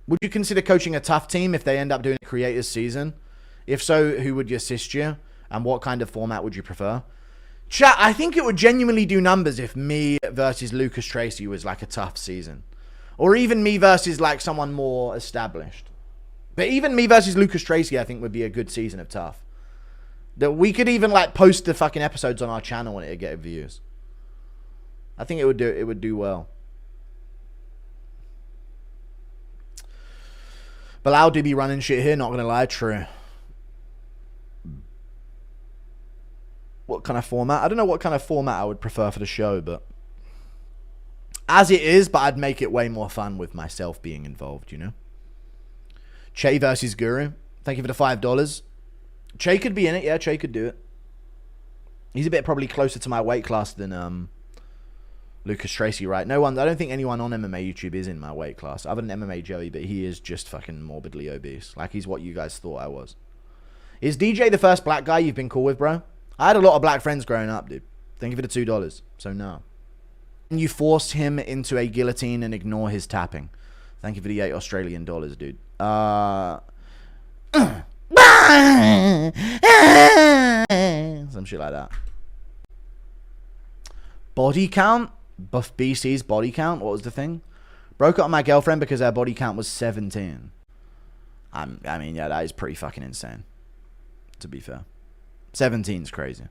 Would you consider coaching a TUF team if they end up doing a creators season? If so, who would assist you? And what kind of format would you prefer? Chat, I think it would genuinely do numbers if me versus Lucas Tracy was like a TUF season. Or even me versus like someone more established. But even me versus Lucas Tracy, I think would be a good season of TUF. That we could even like post the fucking episodes on our channel and it'd get views. I think it would do well. Bilal do be running shit here, not gonna lie, true. What kind of format? I don't know what kind of format I would prefer for the show, but as it is, but I'd make it way more fun with myself being involved, you know? Che versus Guru. Thank you for the $5. Che could be in it, yeah, Che could do it. He's a bit probably closer to my weight class than Lucas Tracy, right? No one, I don't think anyone on MMA YouTube is in my weight class, other than MMA Joey, but he is just fucking morbidly obese. Like, he's what you guys thought I was. Is DJ the first black guy you've been cool with, bro? I had a lot of black friends growing up, dude. Thank you for the $2. So, no. You forced him into a guillotine and ignore his tapping. Thank you for the $8 Australian, dude. Some shit like that. Body count? Buff BC's body count? What was the thing? Broke up with my girlfriend because her body count was 17. I mean, yeah, that is pretty fucking insane. To be fair. 17's crazy.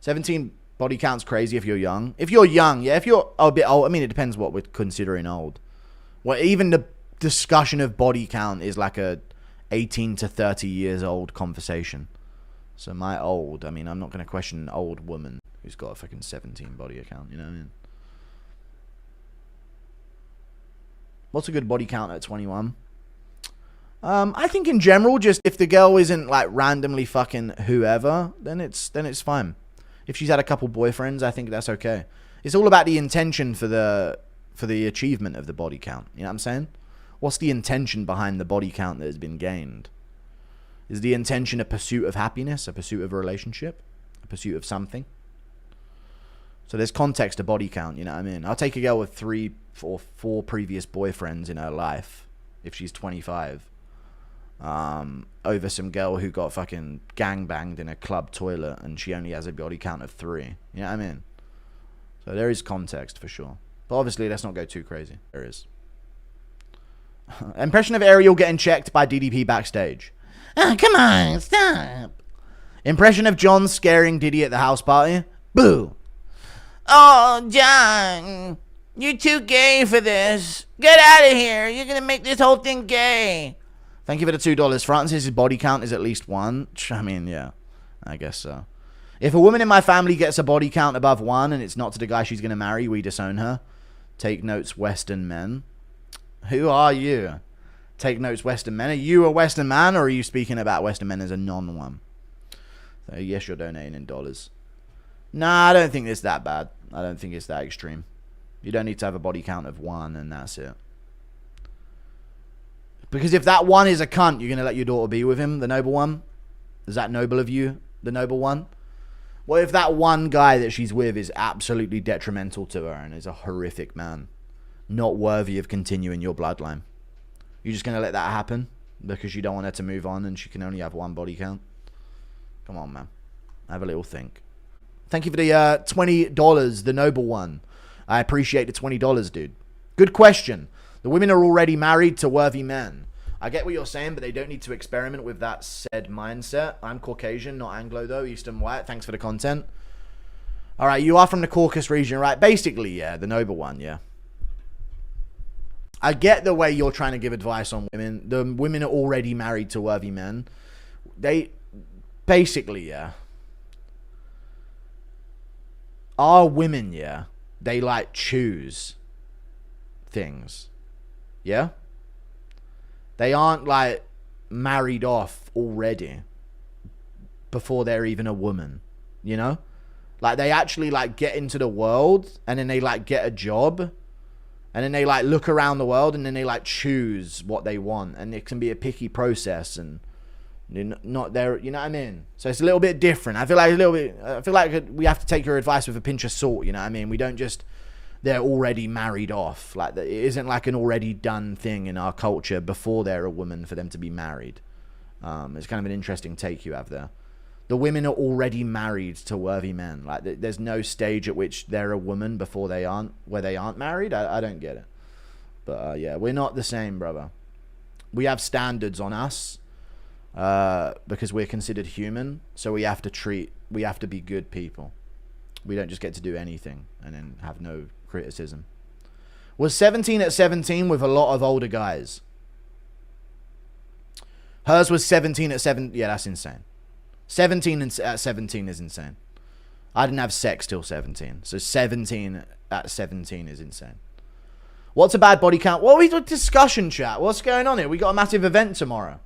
17 body count's crazy if you're young. If you're young, yeah. If you're a bit old, I mean, it depends what we're considering old. Well, even the discussion of body count is like a 18 to 30 years old conversation. So my old, I mean, I'm not going to question an old woman who's got a fucking 17 body count, you know what I mean? What's a good body count at 21? I think in general, just if the girl isn't like randomly fucking whoever, then it's fine. If she's had a couple boyfriends, I think that's okay. It's all about the intention for the achievement of the body count. You know what I'm saying? What's the intention behind the body count that has been gained? Is the intention a pursuit of happiness, a pursuit of a relationship, a pursuit of something? So there's context to body count, you know what I mean? I'll take a girl with 3 or 4 previous boyfriends in her life, if she's 25, over some girl who got fucking gangbanged in a club toilet and she only has a body count of 3. You know what I mean? So there is context for sure. But obviously, let's not go too crazy. There is. Impression of Ariel getting checked by DDP backstage. Oh, come on, stop. Impression of John scaring Diddy at the house party. Boo. Oh, John, you're too gay for this. Get out of here. You're going to make this whole thing gay. Thank you for the $2. Francis's body count is at least 1. I mean, yeah, I guess so. If a woman in my family gets a body count above 1 and it's not to the guy she's going to marry, we disown her. Take notes, Western men. Who are you? Take notes, Western men. Are you a Western man, or are you speaking about Western men as a non-one? So yes, you're donating in dollars. Nah, I don't think it's that bad. I don't think it's that extreme. You don't need to have a body count of 1 and that's it. Because if that one is a cunt, you're going to let your daughter be with him, the noble one? Is that noble of you, the noble one? What if that one guy that she's with is absolutely detrimental to her and is a horrific man? Not worthy of continuing your bloodline. You're just going to let that happen because you don't want her to move on and she can only have 1 body count? Come on, man. Have a little think. Thank you for the $20, the noble one. I appreciate the $20, dude. Good question. The women are already married to worthy men. I get what you're saying, but they don't need to experiment with that said mindset. I'm Caucasian, not Anglo, though. Eastern white. Thanks for the content. All right, you are from the Caucasus region, right? Basically, yeah, the noble one, yeah. I get the way you're trying to give advice on women. The women are already married to worthy men. They, basically, yeah. Are women, yeah, they like choose things. Yeah? They aren't like married off already before they're even a woman, you know? Like they actually like get into the world and then they like get a job and then they like look around the world and then they like choose what they want, and it can be a picky process and Not there, you know what I mean? So it's a little bit different. I feel like we have to take your advice with a pinch of salt, you know what I mean? We don't just, they're already married off. Like, it isn't like an already done thing in our culture before they're a woman for them to be married. It's kind of an interesting take you have there. The women are already married to worthy men. Like, there's no stage at which they're a woman before they aren't, where they aren't married. I don't get it. But yeah, we're not the same, brother. We have standards on us because we're considered human. So we have to be good people. We don't just get to do anything and then have no criticism. Was 17 at 17 with a lot of older guys. Hers was 17 at 7. Yeah, that's insane. 17 at 17 is insane. I didn't have sex till 17. So 17 at 17 is insane. What's a bad body count? What are we doing? Discussion chat. What's going on here? We got a massive event tomorrow.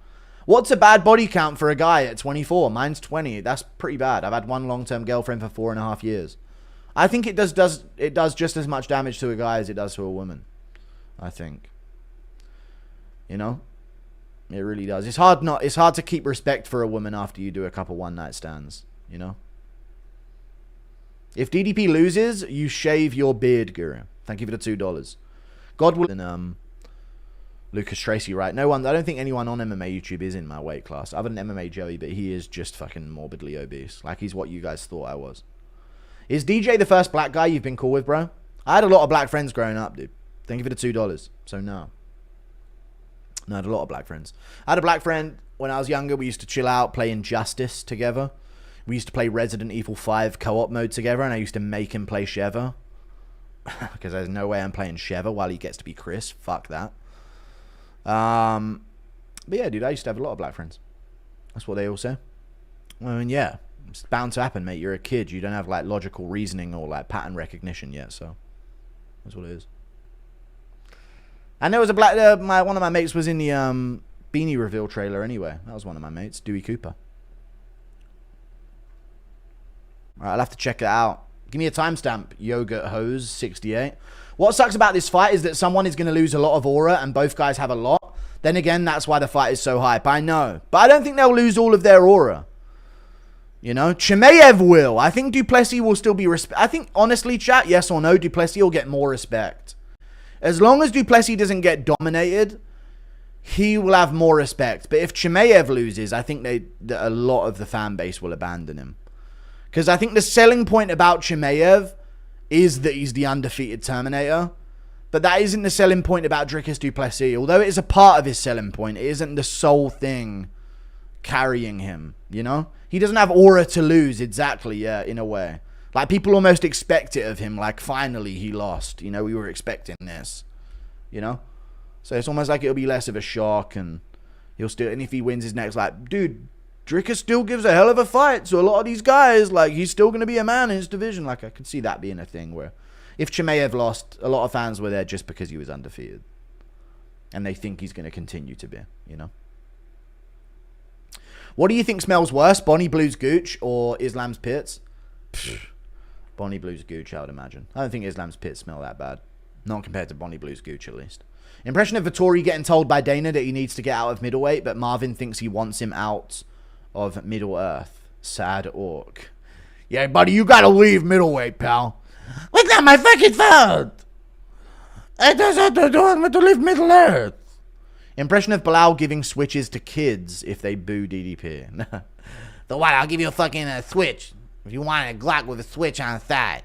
What's a bad body count for a guy at 24? Mine's 20. That's pretty bad. I've had one long-term girlfriend for 4.5 years. I think it does just as much damage to a guy as it does to a woman. I think. You know? It really does. It's hard to keep respect for a woman after you do a couple one-night stands, you know? If DDP loses, you shave your beard, Guru. Thank you for the $2. God will... And, Lucas Tracy, right? No one... I don't think anyone on MMA YouTube is in my weight class. Other than MMA Joey, but he is just fucking morbidly obese. Like, he's what you guys thought I was. Is DJ the first black guy you've been cool with, bro? I had a lot of black friends growing up, dude. Thank you for the $2. So, no. No, I had a lot of black friends. I had a black friend when I was younger. We used to chill out, play Injustice together. We used to play Resident Evil 5 co-op mode together, and I used to make him play Sheva. Because there's no way I'm playing Sheva while he gets to be Chris. Fuck that. But yeah, dude, I used to have a lot of black friends. That's what they all say. I mean, yeah. It's bound to happen, mate. You're a kid. You don't have, like, logical reasoning or, like, pattern recognition yet, so... That's what it is. And there was a black... one of my mates was in the Beanie reveal trailer anyway. That was one of my mates, Dewey Cooper. Alright, I'll have to check it out. Give me a timestamp, Yogurt Hose 68. What sucks about this fight is that someone is going to lose a lot of aura and both guys have a lot. Then again, that's why the fight is so hype. I know. But I don't think they'll lose all of their aura. You know? Chimaev will. I think Duplessis will still be... I think, honestly, chat, yes or no, Duplessis will get more respect. As long as Duplessis doesn't get dominated, he will have more respect. But if Chimaev loses, I think that a lot of the fan base will abandon him. Because I think the selling point about Chimaev is that he's the undefeated Terminator. But that isn't the selling point about Dricus Duplessis. Although it is a part of his selling point, it isn't the sole thing carrying him, you know? He doesn't have aura to lose, exactly, yeah, in a way. Like, people almost expect it of him, like, finally he lost. You know, we were expecting this, you know? So it's almost like it'll be less of a shock, and he'll still, and if he wins his next, like, dude, Dricus still gives a hell of a fight, so a lot of these guys, like, he's still going to be a man in his division. Like, I could see that being a thing where if Chimaev lost, a lot of fans were there just because he was undefeated. And they think he's going to continue to be, you know? What do you think smells worse, Bonnie Blue's Gooch or Islam's Pits? Pfft. Bonnie Blue's Gooch, I would imagine. I don't think Islam's Pits smell that bad. Not compared to Bonnie Blue's Gooch, at least. Impression of Vittori getting told by Dana that he needs to get out of middleweight, but Marvin thinks he wants him out of Middle Earth. Sad orc. Yeah, buddy, you gotta leave middleweight, pal. What's not my fucking fault? I just have to do it to leave Middle Earth. Impression of Bilal giving switches to kids if they boo DDP. The what? I'll give you a fucking switch. If you want a Glock with a switch on the thigh.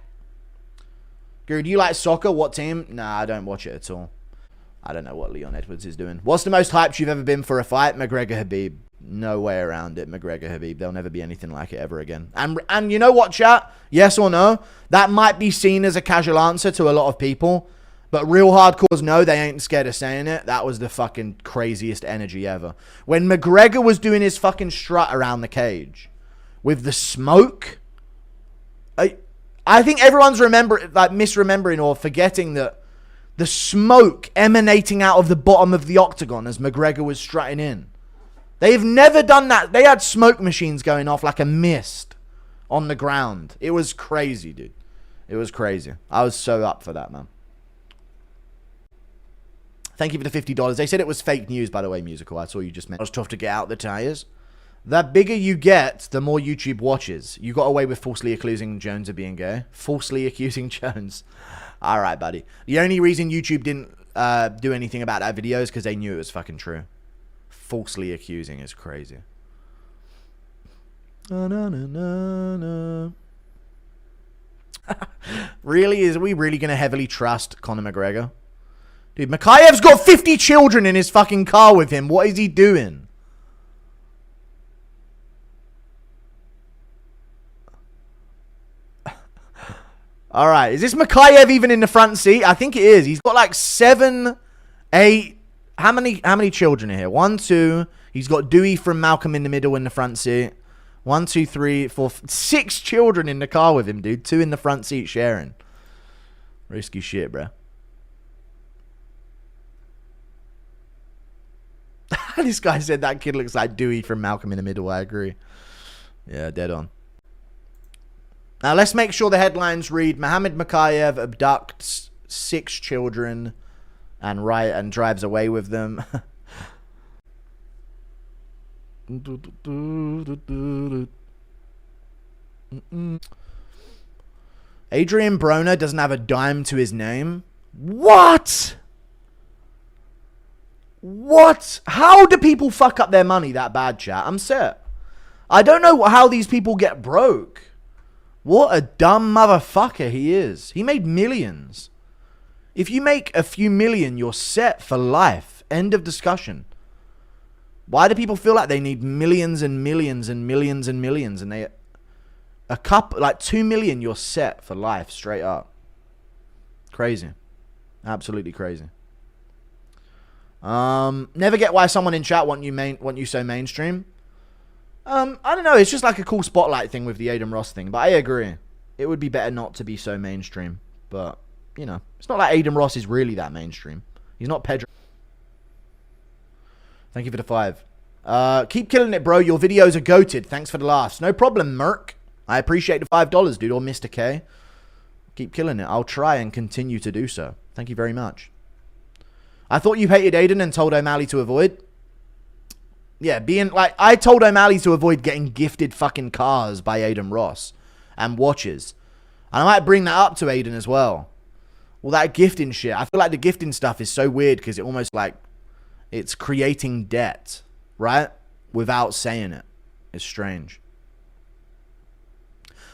Guru, do you like soccer? What team? Nah, I don't watch it at all. I don't know what Leon Edwards is doing. What's the most hyped you've ever been for a fight? McGregor Habib. No way around it. McGregor Habib. There'll never be anything like it ever again. And you know what, chat? Yes or no? That might be seen as a casual answer to a lot of people. But real hardcores know they ain't scared of saying it. That was the fucking craziest energy ever. When McGregor was doing his fucking strut around the cage with the smoke... I think everyone's misremembering or forgetting that the smoke emanating out of the bottom of the octagon as McGregor was strutting in. They've never done that. They had smoke machines going off like a mist on the ground. It was crazy, dude. It was crazy. I was so up for that, man. Thank you for the $50. They said it was fake news, by the way, Musical. I saw you just mentioned. It was tough to get out the tires. The bigger you get, the more YouTube watches. You got away with falsely accusing Jones of being gay. Falsely accusing Jones. All right, buddy. The only reason YouTube didn't do anything about that video is because they knew it was fucking true. Falsely accusing is crazy. Really? Is we really going to heavily trust Conor McGregor? Dude, Makhayev's got 50 children in his fucking car with him. What is he doing? All right. Is this Makhayev even in the front seat? I think it is. He's got like 7, 8. How many children are here? 1, 2. He's got Dewey from Malcolm in the Middle in the front seat. 1, 2, 3, 4, 6 children in the car with him, dude. 2 in the front seat sharing. Risky shit, bro. This guy said that kid looks like Dewey from Malcolm in the Middle. I agree. Yeah, dead on. Now, let's make sure the headlines read, Mohammed Makhayev abducts 6 children and drives away with them. Adrian Broner doesn't have a dime to his name. What? What? How do people fuck up their money that bad, chat? I'm set. I don't know how these people get broke. What a dumb motherfucker he is. He made millions. If you make a few million, you're set for life. End of discussion. Why do people feel like they need millions and millions and millions and millions? And they, like 2 million, you're set for life straight up. Crazy. Absolutely crazy. Never get why someone in chat want you so mainstream. I don't know. It's just like a cool spotlight thing with the Aiden Ross thing. But I agree. It would be better not to be so mainstream. But, you know, it's not like Aiden Ross is really that mainstream. He's not Pedro. Thank you for the 5. Keep killing it, bro. Your videos are goated. Thanks for the laughs. No problem, Merc. I appreciate the $5, dude. Or Mr. K. Keep killing it. I'll try and continue to do so. Thank you very much. I thought you hated Aiden and told O'Malley to avoid. Yeah, being like, I told O'Malley to avoid getting gifted fucking cars by Aiden Ross and watches. And I might bring that up to Aiden as well. Well, that gifting shit. I feel like the gifting stuff is so weird because it almost like it's creating debt, right? Without saying it. It's strange.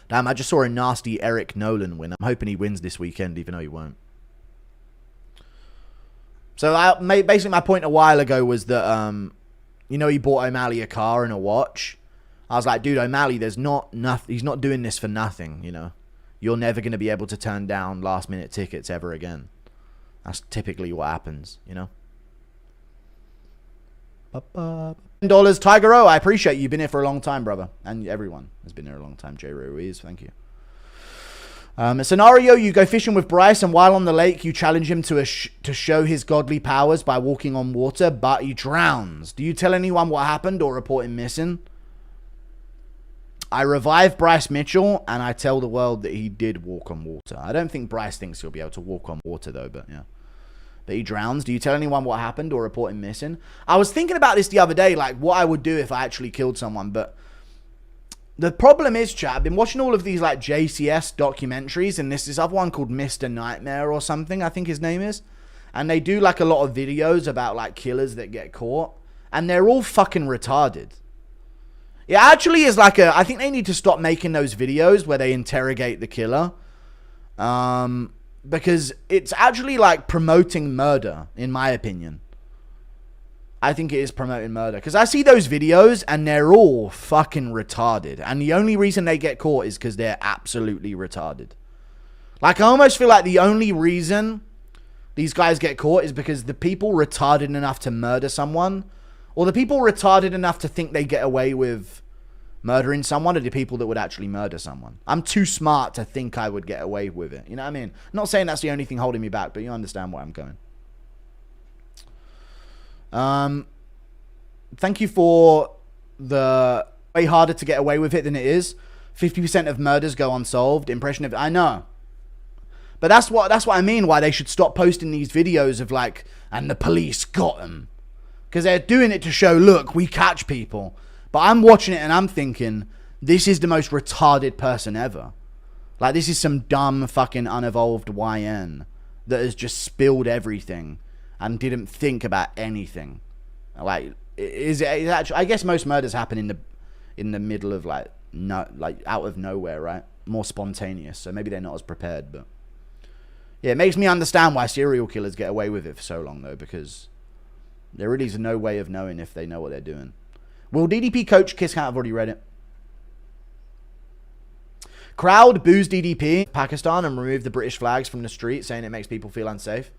Damn, I just saw a nasty Eric Nolan win. I'm hoping he wins this weekend, even though he won't. So basically my point a while ago was that, you know, he bought O'Malley a car and a watch. I was like, dude, O'Malley, there's not nothing. He's not doing this for nothing, you know. You're never going to be able to turn down last minute tickets ever again. That's typically what happens, you know. $10, Tiger O, I appreciate you. You've been here for a long time, brother. And everyone has been here a long time. J. Ruiz, thank you. A scenario, you go fishing with Bryce, and while on the lake, you challenge him to show his godly powers by walking on water, but he drowns. Do you tell anyone what happened or report him missing? I revive Bryce Mitchell, and I tell the world that he did walk on water. I don't think Bryce thinks he'll be able to walk on water, though, but yeah. But he drowns. Do you tell anyone what happened or report him missing? I was thinking about this the other day, like what I would do if I actually killed someone, but the problem is, chat, I've been watching all of these like JCS documentaries, and this other one called Mr. Nightmare or something, I think his name is. And they do like a lot of videos about like killers that get caught, and they're all fucking retarded. It actually is like I think they need to stop making those videos where they interrogate the killer. Because it's actually like promoting murder, in my opinion. I think it is promoting murder. Because I see those videos and they're all fucking retarded. And the only reason they get caught is because they're absolutely retarded. Like, I almost feel like the only reason these guys get caught is because the people retarded enough to murder someone, or the people retarded enough to think they get away with murdering someone, are the people that would actually murder someone. I'm too smart to think I would get away with it. You know what I mean? I'm not saying that's the only thing holding me back, but you understand where I'm going. Thank you for the way harder to get away with it than it is. 50% of murders go unsolved. Impression of, I know. But that's what I mean, why they should stop posting these videos of like, and the police got them. Because they're doing it to show, look, we catch people. But I'm watching it and I'm thinking, this is the most retarded person ever. Like, this is some dumb fucking unevolved YN that has just spilled everything and didn't think about anything. Like, is actually, I guess most murders happen in the middle of like out of nowhere, right? More spontaneous. So maybe they're not as prepared, but yeah, it makes me understand why serial killers get away with it for so long though, because there really is no way of knowing if they know what they're doing. Will DDP coach kiss cat? I've already read it. Crowd boos DDP Pakistan and remove the British flags from the street, saying it makes people feel unsafe.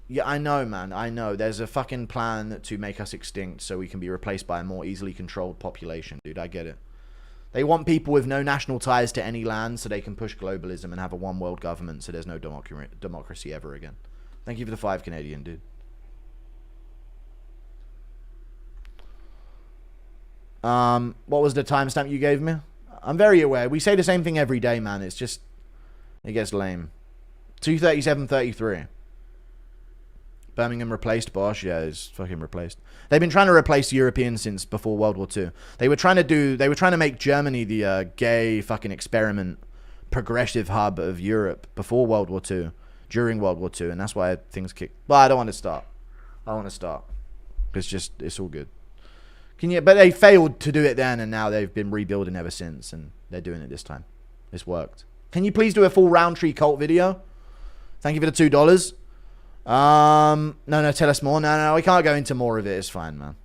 Yeah, I know, man. I know. There's a fucking plan to make us extinct so we can be replaced by a more easily controlled population, dude. I get it. They want people with no national ties to any land so they can push globalism and have a one world government so there's no democracy ever again. Thank you for the 5 Canadian, dude. What was the timestamp you gave me? I'm very aware. We say the same thing every day, man. It's just, it gets lame. 2:37:33. Birmingham replaced Bosch. Yeah, it's fucking replaced. They've been trying to replace Europeans since before World War II. They were trying to make Germany the gay fucking experiment progressive hub of Europe before World War II, during World War II, and that's why things kicked. But I don't want to start. It's all good. But they failed to do it then, and now they've been rebuilding ever since, and they're doing it this time. It's worked. Can you please do a full Roundtree cult video? Thank you for the $2. No, tell us more. No, we can't go into more of it. It's fine, man.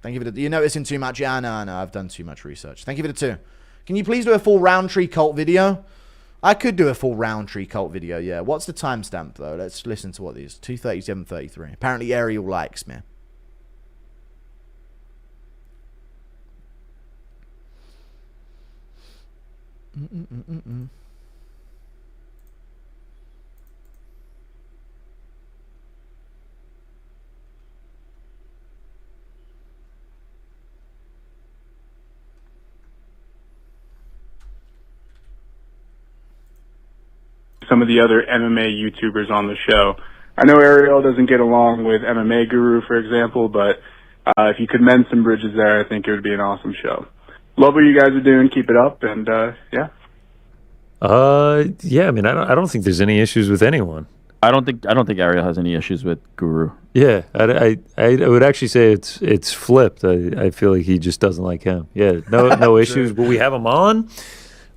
Thank you for the... You're noticing too much? Yeah, I know. I've done too much research. Thank you for the 2. Can you please do a full Roundtree cult video? I could do a full Roundtree cult video, yeah. What's the timestamp, though? Let's listen to what these... 2:37:33. Apparently, Ariel likes me. Some of the other MMA YouTubers on the show. I know Ariel doesn't get along with MMA Guru, for example, but if you could mend some bridges there, I think it would be an awesome show. Love what you guys are doing. Keep it up, and yeah. Yeah. I mean, I don't think there's any issues with anyone. I don't think Ariel has any issues with Guru. Yeah, I would actually say it's flipped. I feel like he just doesn't like him. Yeah, no issues. Will we have him on?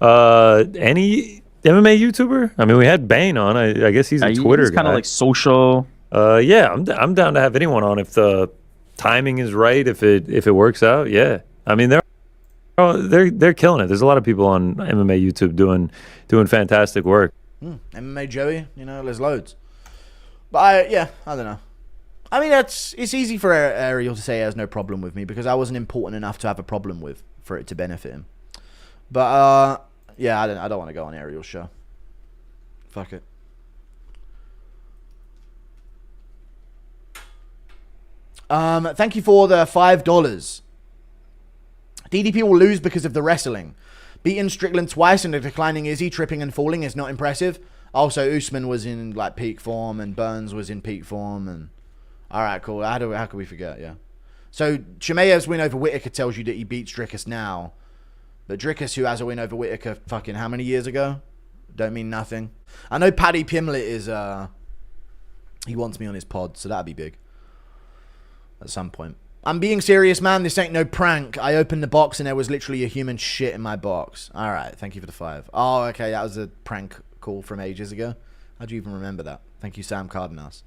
Any MMA YouTuber? I mean, we had Bane on. I guess he's a Twitter guy. He's kind of like social. Yeah, I'm down to have anyone on if the timing is right. If it works out, yeah. I mean, they're killing it. There's a lot of people on MMA YouTube doing fantastic work. MMA Joey, there's loads. But I don't know. I mean, it's easy for Ariel to say he has no problem with me because I wasn't important enough to have a problem with for it to benefit him. But yeah, I don't want to go on Ariel's show. Fuck it. Thank you for the $5. DDP will lose because of the wrestling. Beating Strickland twice and a declining Izzy, tripping and falling is not impressive. Also, Usman was in like peak form and Burns was in peak form. And all right, cool. How could we forget? Yeah. So Chimaev's win over Whittaker tells you that he beats Dricus now, but Dricus, who has a win over Whittaker, fucking how many years ago? Don't mean nothing. I know Paddy Pimlet is. He wants me on his pod, so that'd be big. At some point. I'm being serious, man. This ain't no prank. I opened the box and there was literally a human shit in my box. All right. Thank you for the 5. Oh, okay. That was a prank call from ages ago. How'd you even remember that? Thank you, Sam Cardenas.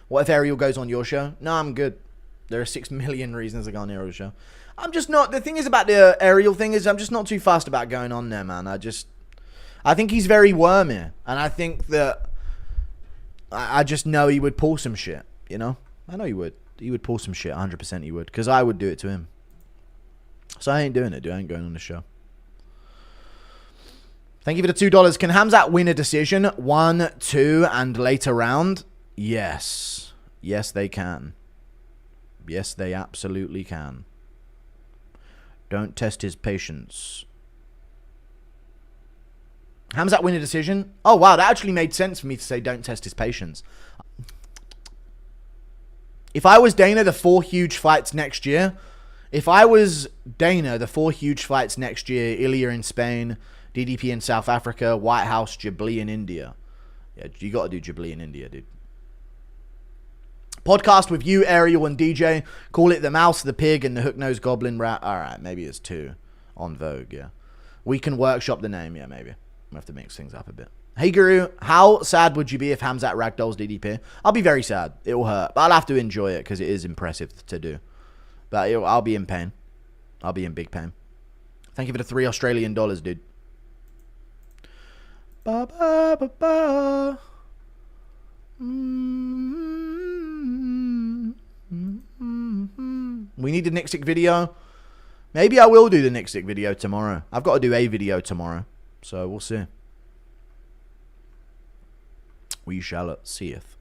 What if Ariel goes on your show? No, I'm good. There are 6 million reasons to go on Ariel's show. I'm just not... The thing is about the Ariel thing is I'm just not too fast about going on there, man. I think he's very wormy. And I think that... I just know he would pull some shit, I know he would. He would pull some shit, 100% he would. Because I would do it to him. So I ain't doing it, dude. I ain't going on the show. Thank you for the $2. Can Hamzat win a decision? 1, 2, and later round? Yes. Yes, they can. Yes, they absolutely can. Don't test his patience. Hamzat win a decision? Oh, wow. That actually made sense for me to say don't test his patience. If I was Dana, the 4 huge fights next year, If I was Dana, the 4 huge fights next year: Ilya in Spain, DDP in South Africa, White House, Ghibli in India. Yeah, you got to do Ghibli in India, dude. Podcast with you, Ariel, and DJ. Call it the Mouse, the Pig, and the Hook-Nosed Goblin Rat. All right, maybe it's 2 on Vogue, yeah. We can workshop the name, yeah, maybe. We have to mix things up a bit. Hey, Guru, how sad would you be if Hamzat ragdolls DDP? I'll be very sad. It will hurt, but I'll have to enjoy it because it is impressive to do. But I'll be in pain. I'll be in big pain. Thank you for the $3 Australian, dude. Ba ba ba ba. We need the Nixik video. Maybe I will do the Nixik video tomorrow. I've got to do a video tomorrow, so we'll see. We shall seeth.